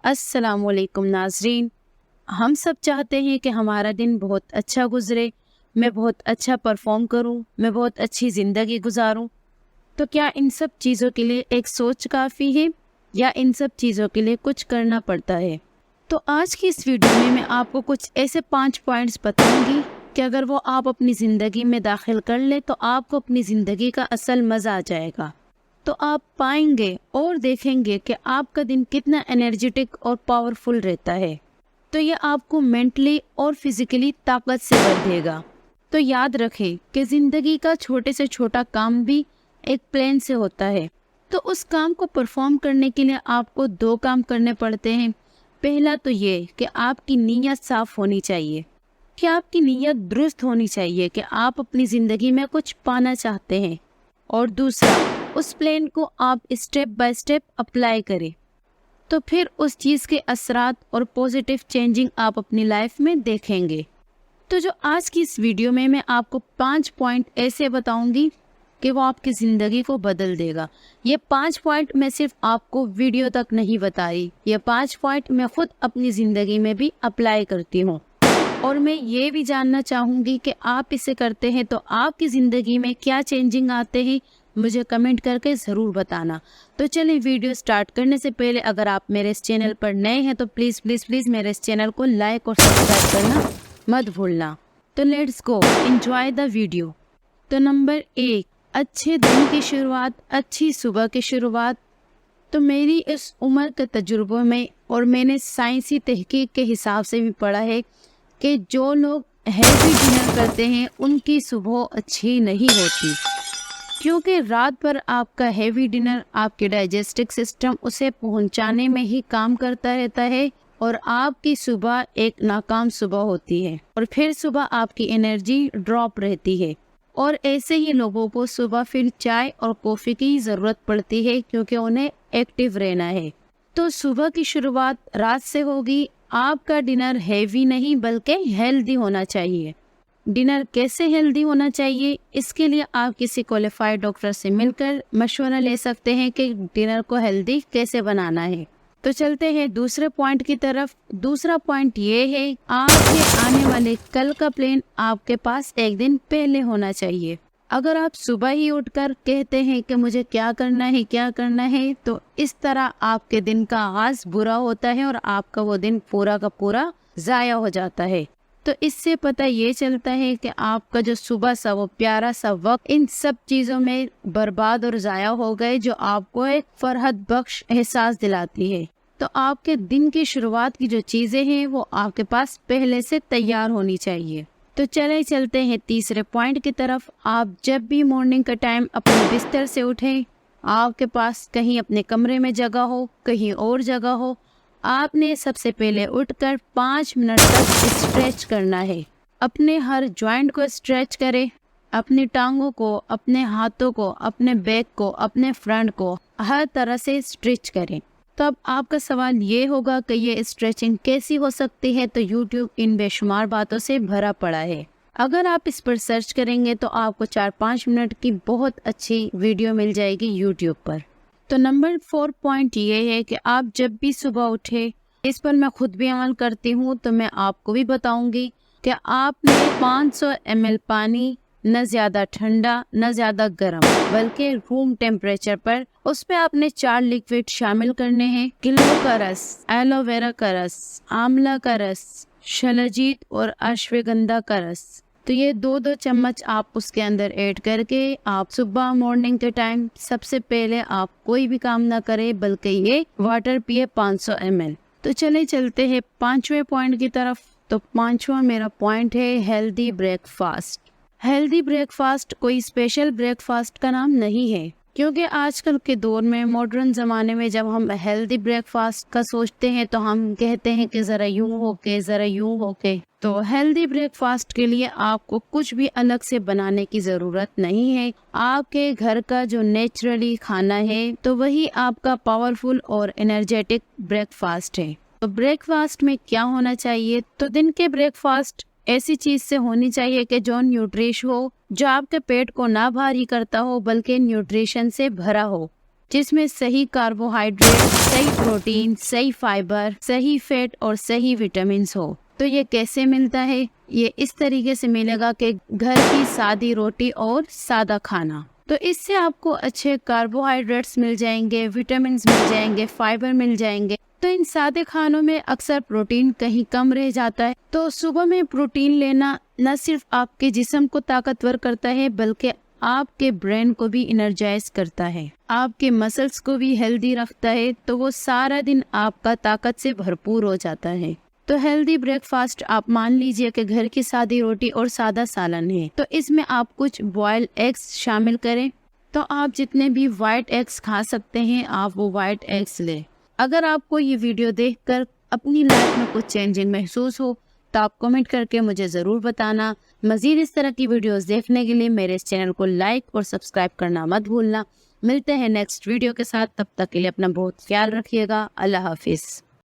अस्सलाम वालेकुम नाज़रीन। हम सब चाहते हैं कि हमारा दिन बहुत अच्छा गुजरे, मैं बहुत अच्छा परफॉर्म करूं, मैं बहुत अच्छी ज़िंदगी गुजारूं। तो क्या इन सब चीज़ों के लिए एक सोच काफ़ी है या इन सब चीज़ों के लिए कुछ करना पड़ता है? तो आज की इस वीडियो में मैं आपको कुछ ऐसे 5 पॉइंट्स बताऊंगी कि अगर वो आप अपनी ज़िंदगी में दाखिल कर ले तो आपको अपनी ज़िंदगी का असल मज़ा आ जाएगा। तो आप पाएंगे और देखेंगे कि आपका दिन कितना एनर्जेटिक और पावरफुल रहता है। तो ये आपको मेंटली और फिजिकली ताकत से भर देगा। तो याद रखें कि ज़िंदगी का छोटे से छोटा काम भी एक प्लान से होता है। तो उस काम को परफॉर्म करने के लिए आपको 2 काम करने पड़ते हैं। पहला तो ये कि आपकी नीयत साफ होनी चाहिए, कि आपकी नीयत दुरुस्त होनी चाहिए कि आप अपनी ज़िंदगी में कुछ पाना चाहते हैं। और दूसरा, उस प्लान को आप स्टेप बाय स्टेप अप्लाई करें, तो फिर उस चीज़ के असरात और पॉजिटिव चेंजिंग आप अपनी लाइफ में देखेंगे। तो जो आज की इस वीडियो में मैं आपको 5 पॉइंट ऐसे बताऊंगी कि वो आपकी ज़िंदगी को बदल देगा। ये 5 पॉइंट मैं सिर्फ आपको वीडियो तक नहीं बता रही, ये 5 पॉइंट मैं खुद अपनी ज़िंदगी में भी अप्लाई करती हूँ। और मैं ये भी जानना चाहूँगी कि आप इसे करते हैं तो आपकी ज़िंदगी में क्या चेंजिंग आते हैं, मुझे कमेंट करके ज़रूर बताना। तो चलिए वीडियो स्टार्ट करने से पहले अगर आप मेरे इस चैनल पर नए हैं तो प्लीज़ प्लीज़ प्लीज़ मेरे इस चैनल को लाइक और सब्सक्राइब करना मत भूलना। तो let's go enjoy the video. तो नंबर 1, अच्छे दिन की शुरुआत, अच्छी सुबह की शुरुआत। तो मेरी इस उम्र के तजुर्बों में और मैंने साइंसी तहकीक के हिसाब से भी पढ़ा है कि जो लोग हैवी डिनर करते हैं उनकी सुबह अच्छी नहीं होती, क्योंकि रात भर आपका हैवी डिनर आपके डाइजेस्टिव सिस्टम उसे पहुंचाने में ही काम करता रहता है और आपकी सुबह एक नाकाम सुबह होती है और फिर सुबह आपकी एनर्जी ड्रॉप रहती है। और ऐसे ही लोगों को सुबह फिर चाय और कॉफ़ी की ज़रूरत पड़ती है क्योंकि उन्हें एक्टिव रहना है। तो सुबह की शुरुआत रात से होगी। आपका डिनर हैवी नहीं बल्कि हेल्दी होना चाहिए। डिनर कैसे हेल्दी होना चाहिए, इसके लिए आप किसी क्वालिफाइड डॉक्टर से मिलकर मशवरा ले सकते हैं कि डिनर को हेल्दी कैसे बनाना है। तो चलते हैं दूसरे पॉइंट की तरफ। दूसरा पॉइंट ये है, आपके आने वाले कल का प्लान आपके पास एक दिन पहले होना चाहिए। अगर आप सुबह ही उठकर कहते हैं कि मुझे क्या करना है, तो इस तरह आपके दिन का आगाज बुरा होता है और आपका वो दिन पूरा का पूरा ज़ाया हो जाता है। तो इससे पता ये चलता है कि आपका जो सुबह सा वो प्यारा सा वक्त इन सब चीज़ों में बर्बाद और ज़ाया हो गए, जो आपको एक फरहत बख्श एहसास दिलाती है। तो आपके दिन की शुरुआत की जो चीज़ें हैं वो आपके पास पहले से तैयार होनी चाहिए। तो चलते हैं तीसरे पॉइंट की तरफ। आप जब भी मॉर्निंग का टाइम अपने बिस्तर से उठें, आपके पास कहीं अपने कमरे में जगह हो, कहीं और जगह हो, आपने सबसे पहले उठकर 5 मिनट तक स्ट्रेच करना है। अपने हर जॉइंट को स्ट्रेच करें, अपनी टांगों को, अपने हाथों को, अपने बैक को, अपने फ्रंट को हर तरह से स्ट्रेच करें। तो अब आपका सवाल ये होगा कि ये स्ट्रेचिंग कैसी हो सकती है, तो YouTube इन बेशुमार बातों से भरा पड़ा है। अगर आप इस पर सर्च करेंगे तो आपको 4-5 मिनट की बहुत अच्छी वीडियो मिल जाएगी YouTube पर। तो नंबर 4 पॉइंट ये है कि आप जब भी सुबह उठे, इस पर मैं खुद भी अमल करती हूँ तो मैं आपको भी बताऊंगी कि आपने 500 ml पानी, न ज़्यादा ठंडा न ज़्यादा गर्म, बल्कि रूम टेम्परेचर पर, उस पे आपने 4 लिक्विड शामिल करने हैं। किलो का रस, एलोवेरा का रस, आंवला का रस, शलजीत और अश्वगंधा का रस। तो ये 2-2 चम्मच आप उसके अंदर ऐड करके आप सुबह मॉर्निंग के टाइम सबसे पहले आप कोई भी काम ना करें बल्कि ये वाटर पिए 500 ml। तो चलते हैं 5वें पॉइंट की तरफ। तो 5वां मेरा पॉइंट है हेल्दी ब्रेकफास्ट। हेल्दी ब्रेकफास्ट कोई स्पेशल ब्रेकफास्ट का नाम नहीं है, क्योंकि आजकल के दौर में मॉडर्न ज़माने में जब हम हेल्दी ब्रेकफास्ट का सोचते हैं तो हम कहते हैं कि ज़रा यूँ हो के। तो हेल्दी ब्रेकफास्ट के लिए आपको कुछ भी अलग से बनाने की ज़रूरत नहीं है। आपके घर का जो नेचुरली खाना है तो वही आपका पावरफुल और एनर्जेटिक ब्रेकफास्ट है। तो ब्रेकफास्ट में क्या होना चाहिए, तो दिन के ब्रेकफास्ट ऐसी चीज़ से होनी चाहिए कि जो न्यूट्रिश हो, जो आपके पेट को ना भारी करता हो बल्कि न्यूट्रिशन से भरा हो। جس میں صحیح کاربوہائیڈریٹ، صحیح پروٹین، صحیح فائبر، صحیح فیٹ اور صحیح وٹامنس ہو۔ تو یہ کیسے ملتا ہے؟ یہ اس طریقے سے ملے گا کہ گھر کی سادی روٹی اور سادہ کھانا۔ تو اس سے آپ کو اچھے کاربوہائیڈریٹس مل جائیں گے، وٹامنس مل جائیں گے، فائبر مل جائیں گے۔ تو ان سادے کھانوں میں اکثر پروٹین کہیں کم رہ جاتا ہے، تو صبح میں پروٹین لینا نہ صرف آپ کے جسم کو طاقتور کرتا ہے بلکہ آپ کے برین کو بھی انرجائز کرتا ہے، آپ کے مسلز کو بھی ہیلدی رکھتا ہے، تو وہ سارا دن آپ کا طاقت سے بھرپور ہو جاتا ہے۔ تو ہیلدی بریک فاسٹ آپ مان لیجئے کہ گھر کی سادی روٹی اور سادہ سالن ہے، تو اس میں آپ کچھ بوائل ایگز شامل کریں۔ تو آپ جتنے بھی وائٹ ایگز کھا سکتے ہیں آپ وہ وائٹ ایگز لیں۔ اگر آپ کو یہ ویڈیو دیکھ کر اپنی لائف میں کچھ چینجنگ محسوس ہو تو آپ کمنٹ کر کے مجھے ضرور بتانا۔ مزید اس طرح کی ویڈیوز دیکھنے کے لیے میرے اس چینل کو لائک اور سبسکرائب کرنا مت بھولنا۔ ملتے ہیں نیکسٹ ویڈیو کے ساتھ، تب تک کے لیے اپنا بہت خیال رکھیے گا۔ اللہ حافظ۔